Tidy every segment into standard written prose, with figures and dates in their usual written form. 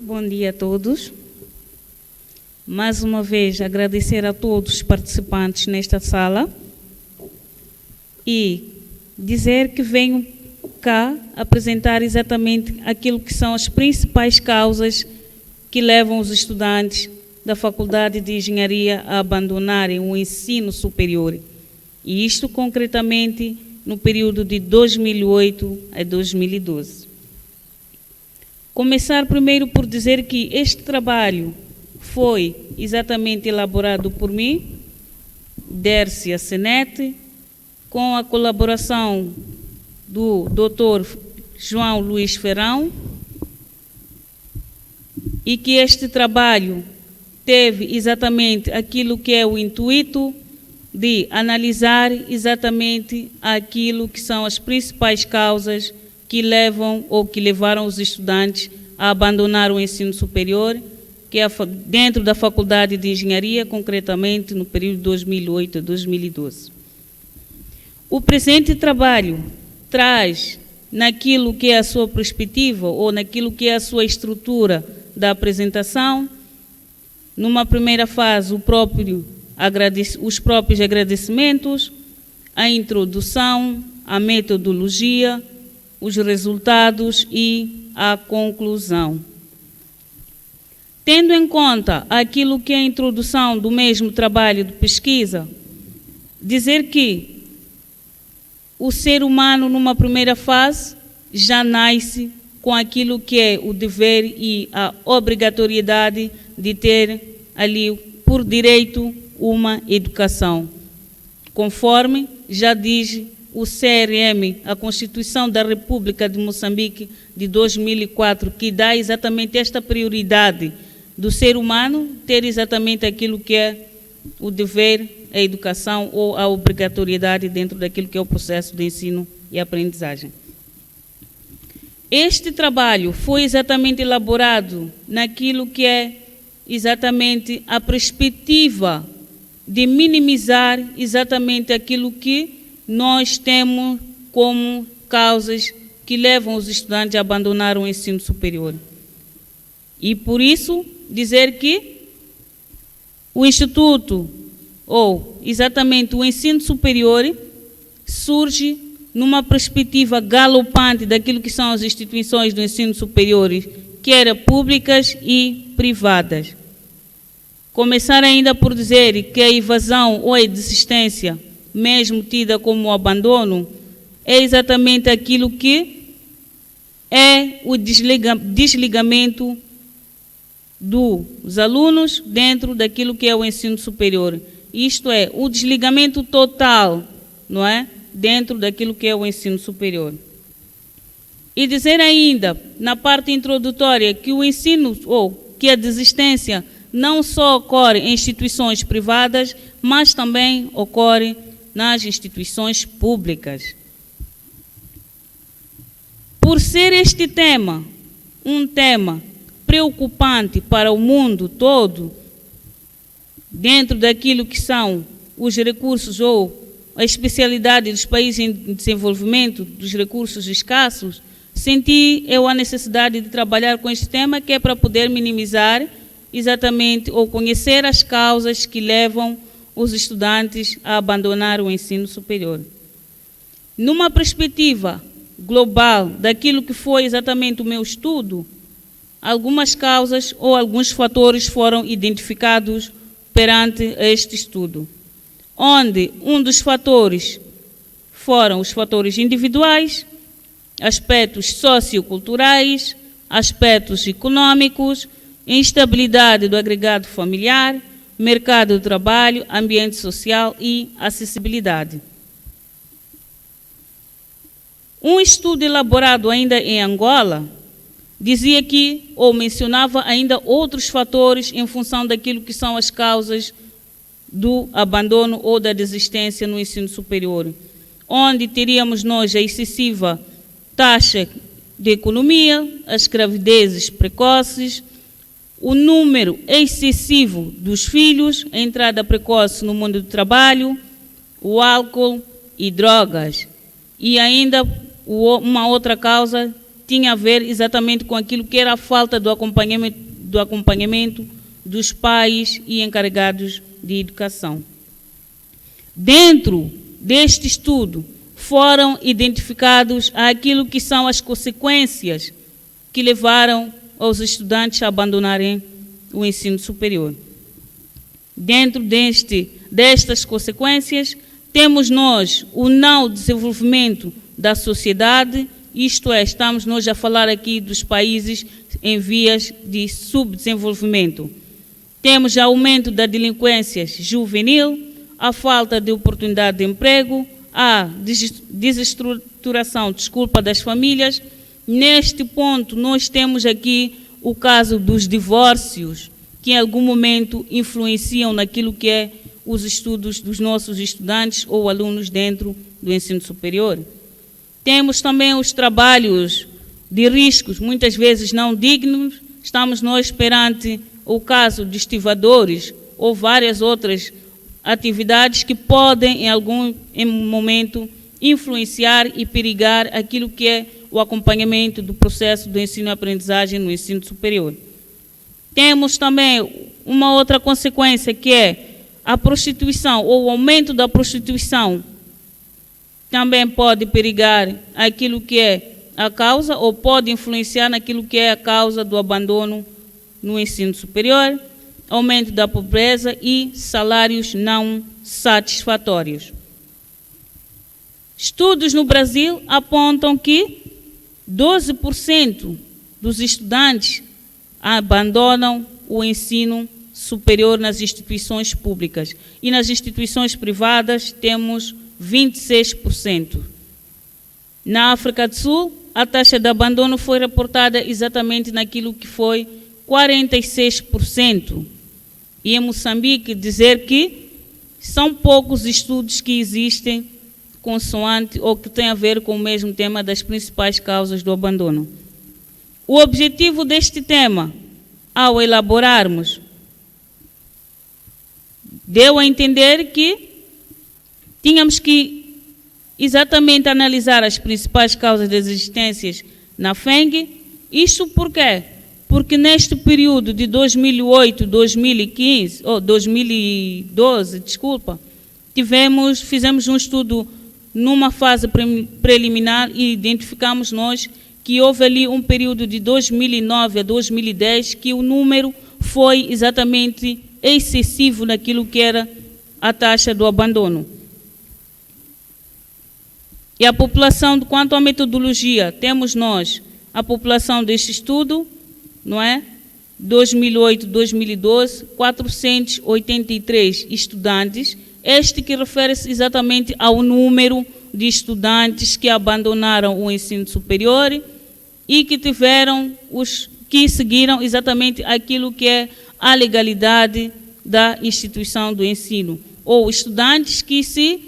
Bom dia a todos. Mais uma vez, agradecer a todos os participantes nesta sala e dizer que venho cá apresentar exatamente aquilo que são as principais causas que levam os estudantes da Faculdade de Engenharia a abandonarem o ensino superior. E isto concretamente no período de 2008 a 2012. Começar primeiro por dizer que este trabalho foi exatamente elaborado por mim, Dércia Senete, com a colaboração do Dr. João Luís Ferrão, e que este trabalho teve exatamente aquilo que é o intuito de analisar exatamente aquilo que são as principais causas que levam ou que levaram os estudantes a abandonar o ensino superior, que é dentro da Faculdade de Engenharia, concretamente no período de 2008 a 2012. O presente trabalho traz, naquilo que é a sua perspectiva ou naquilo que é a sua estrutura da apresentação, numa primeira fase, os próprios agradecimentos, a introdução, a metodologia, os resultados e a conclusão. Tendo em conta aquilo que é a introdução do mesmo trabalho de pesquisa, dizer que o ser humano, numa primeira fase, já nasce com aquilo que é o dever e a obrigatoriedade de ter ali, por direito, uma educação, conforme já diz o CRM, a Constituição da República de Moçambique de 2004, que dá exatamente esta prioridade do ser humano ter exatamente aquilo que é o dever, a educação ou a obrigatoriedade dentro daquilo que é o processo de ensino e aprendizagem. Este trabalho foi exatamente elaborado naquilo que é exatamente a perspectiva de minimizar exatamente aquilo que nós temos como causas que levam os estudantes a abandonar o ensino superior. E por isso, dizer que o Instituto, ou exatamente o ensino superior, surge numa perspectiva galopante daquilo que são as instituições do ensino superior, quer públicas e privadas. Começar ainda por dizer que a evasão ou a desistência, mesmo tida como abandono, é exatamente aquilo que é o desligamento dos alunos dentro daquilo que é o ensino superior. Isto é, o desligamento total, não é? Dentro daquilo que é o ensino superior. E dizer ainda, na parte introdutória, que o ensino, ou que a desistência, não só ocorre em instituições privadas, mas também ocorre nas instituições públicas. Por ser este tema um tema preocupante para o mundo todo, dentro daquilo que são os recursos ou a especialidade dos países em desenvolvimento, dos recursos escassos, senti eu a necessidade de trabalhar com este tema, que é para poder minimizar exatamente ou conhecer as causas que levam os estudantes a abandonar o ensino superior. Numa perspectiva global daquilo que foi exatamente o meu estudo, algumas causas ou alguns fatores foram identificados perante este estudo, onde um dos fatores foram os fatores individuais, aspectos socioculturais, aspectos econômicos, instabilidade do agregado familiar, mercado de trabalho, ambiente social e acessibilidade. Um estudo elaborado ainda em Angola dizia que, ou mencionava ainda outros fatores em função daquilo que são as causas do abandono ou da desistência no ensino superior, onde teríamos nós a excessiva taxa de economia, as gravidezes precoces, o número excessivo dos filhos, a entrada precoce no mundo do trabalho, o álcool e drogas. E ainda uma outra causa tinha a ver exatamente com aquilo que era a falta do acompanhamento dos pais e encarregados de educação. Dentro deste estudo, foram identificados aquilo que são as consequências que levaram os estudantes a abandonarem o ensino superior. Dentro destas consequências, temos nós o não desenvolvimento da sociedade, isto é, estamos nós a falar aqui dos países em vias de subdesenvolvimento. Temos aumento da delinquência juvenil, a falta de oportunidade de emprego, a desestruturação, das famílias. Neste ponto, nós temos aqui o caso dos divórcios, que em algum momento influenciam naquilo que é os estudos dos nossos estudantes ou alunos dentro do ensino superior. Temos também os trabalhos de riscos, muitas vezes não dignos. Estamos nós perante o caso de estivadores ou várias outras atividades que podem, em algum momento, influenciar e perigar aquilo que é o acompanhamento do processo do ensino e aprendizagem no ensino superior. Temos também uma outra consequência, que é a prostituição, ou o aumento da prostituição, também pode perigar aquilo que é a causa, ou pode influenciar naquilo que é a causa do abandono no ensino superior, aumento da pobreza e salários não satisfatórios. Estudos no Brasil apontam que 12% dos estudantes abandonam o ensino superior nas instituições públicas e nas instituições privadas temos 26%. Na África do Sul, a taxa de abandono foi reportada exatamente naquilo que foi 46%. E em Moçambique, dizer que são poucos estudos que existem consoante ou que têm a ver com o mesmo tema das principais causas do abandono. O objetivo deste tema, ao elaborarmos, deu a entender que tínhamos que exatamente analisar as principais causas das existências na FENG. Isto por quê? Porque neste período de 2008, 2015, ou 2012, fizemos um estudo numa fase preliminar e identificamos nós que houve ali um período de 2009 a 2010 que o número foi exatamente excessivo naquilo que era a taxa do abandono. E a população, quanto à metodologia, temos nós a população deste estudo, não é? 2008, 2012, 483 estudantes, este que refere-se exatamente ao número de estudantes que abandonaram o ensino superior e que que seguiram exatamente aquilo que é a legalidade da instituição do ensino, ou estudantes que se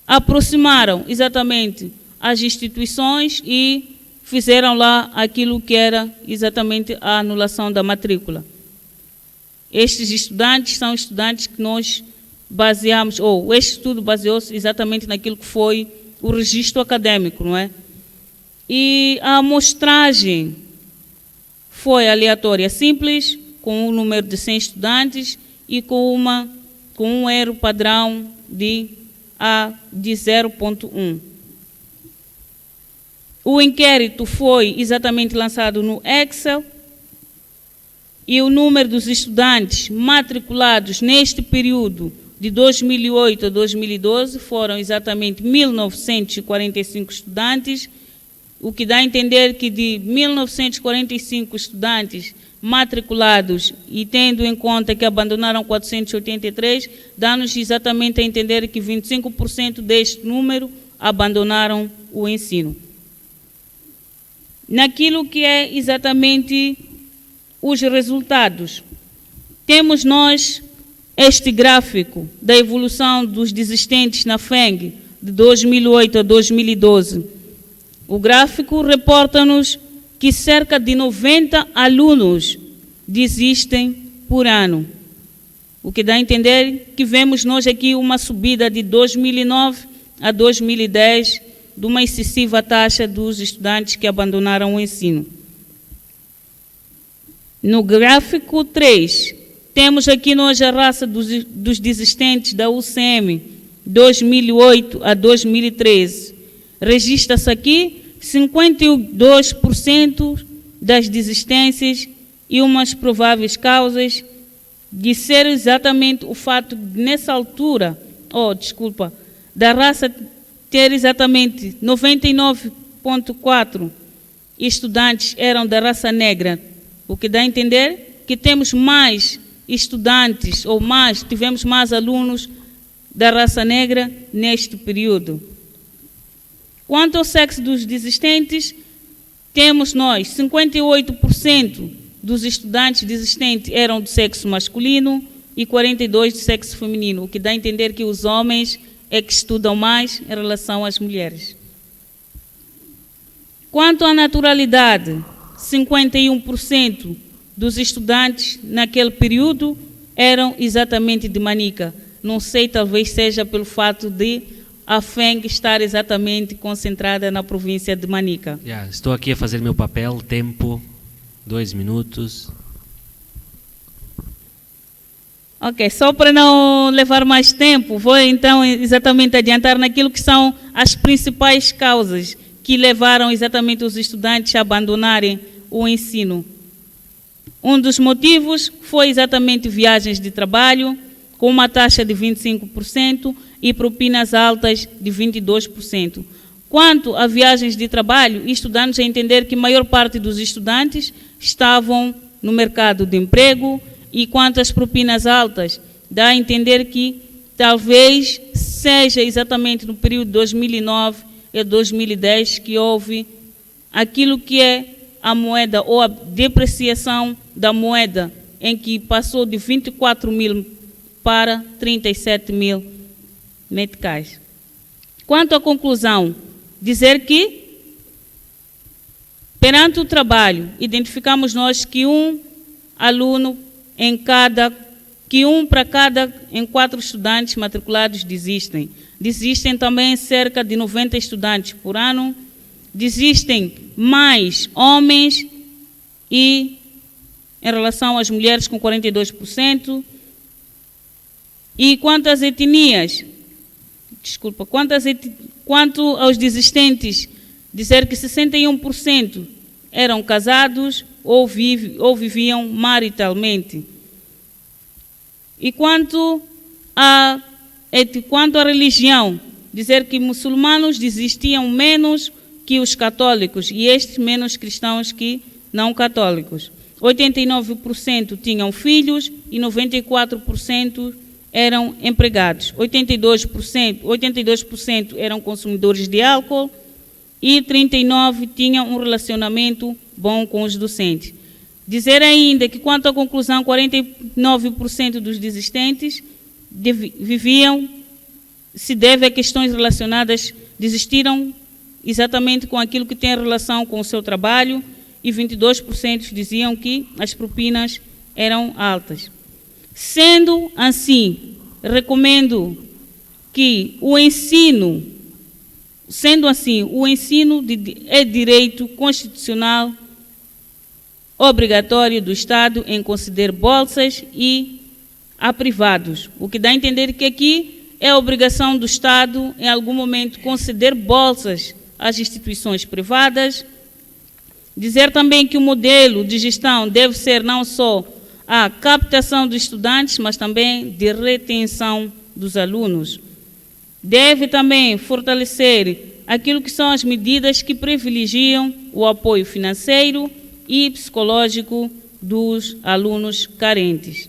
aproximaram exatamente às instituições e fizeram lá aquilo que era exatamente a anulação da matrícula. Estes estudantes são estudantes que nós baseamos, ou este estudo baseou-se exatamente naquilo que foi o registro acadêmico, não é? E a amostragem foi aleatória simples, com um número de 100 estudantes e com um erro padrão de 0,1. O inquérito foi exatamente lançado no Excel e o número dos estudantes matriculados neste período de 2008 a 2012 foram exatamente 1.945 estudantes, o que dá a entender que de 1.945 estudantes matriculados e tendo em conta que abandonaram 483, dá-nos exatamente a entender que 25% deste número abandonaram o ensino. Naquilo que é exatamente os resultados, temos nós este gráfico da evolução dos desistentes na FENG de 2008 a 2012. O gráfico reporta-nos que cerca de 90 alunos desistem por ano, o que dá a entender que vemos nós aqui uma subida de 2009 a 2010 de uma excessiva taxa dos estudantes que abandonaram o ensino. No gráfico 3, temos aqui nós a raça dos desistentes da UCM 2008 a 2013. Registra-se aqui 52% das desistências e umas prováveis causas de ser exatamente o fato de, nessa altura, da raça ter exatamente 99,4% estudantes eram da raça negra, o que dá a entender que temos mais estudantes, tivemos mais alunos da raça negra neste período. Quanto ao sexo dos desistentes, temos nós 58% dos estudantes desistentes eram do sexo masculino e 42% do sexo feminino, o que dá a entender que os homens é que estudam mais em relação às mulheres. Quanto à naturalidade, 51% dos estudantes naquele período eram exatamente de Manica. Não sei, talvez seja pelo fato de a FENG estar exatamente concentrada na província de Manica. Estou aqui a fazer meu papel, tempo, 2 minutos. Ok, só para não levar mais tempo, vou então exatamente adiantar naquilo que são as principais causas que levaram exatamente os estudantes a abandonarem o ensino. Um dos motivos foi exatamente viagens de trabalho, com uma taxa de 25% e propinas altas de 22%. Quanto a viagens de trabalho, isto dá-nos a entender que a maior parte dos estudantes estavam no mercado de emprego, e quanto às propinas altas, dá a entender que talvez seja exatamente no período de 2009 e 2010 que houve aquilo que é a moeda ou a depreciação da moeda, em que passou de 24 mil para 37 mil meticais. Quanto à conclusão, dizer que, perante o trabalho, identificamos nós que um aluno em 4 estudantes matriculados desistem. Desistem também cerca de 90 estudantes por ano. Desistem mais homens e, em relação às mulheres, com 42%. E quanto às etnias, quanto aos desistentes, dizer que 61% eram casados ou viviam maritalmente. E quanto à religião, dizer que muçulmanos desistiam menos que os católicos e estes menos cristãos que não católicos. 89% tinham filhos e 94% eram empregados. 82% eram consumidores de álcool e 39% tinham um relacionamento bom com os docentes. Dizer ainda que, quanto à conclusão, 49% dos desistentes se deve a questões relacionadas, desistiram exatamente com aquilo que tem relação com o seu trabalho, e 22% diziam que as propinas eram altas. Sendo assim, recomendo que o ensino é direito constitucional obrigatório do Estado em conceder bolsas e a privados, o que dá a entender que aqui é obrigação do Estado, em algum momento, conceder bolsas às instituições privadas. Dizer também que o modelo de gestão deve ser não só a captação dos estudantes, mas também de retenção dos alunos. Deve também fortalecer aquilo que são as medidas que privilegiam o apoio financeiro e psicológico dos alunos carentes.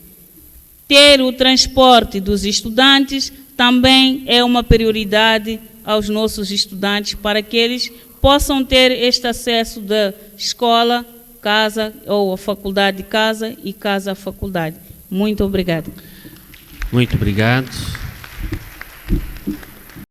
Ter o transporte dos estudantes também é uma prioridade aos nossos estudantes para que eles possam ter este acesso da escola, casa, ou a faculdade, casa e casa, faculdade. Muito obrigado. Muito obrigado.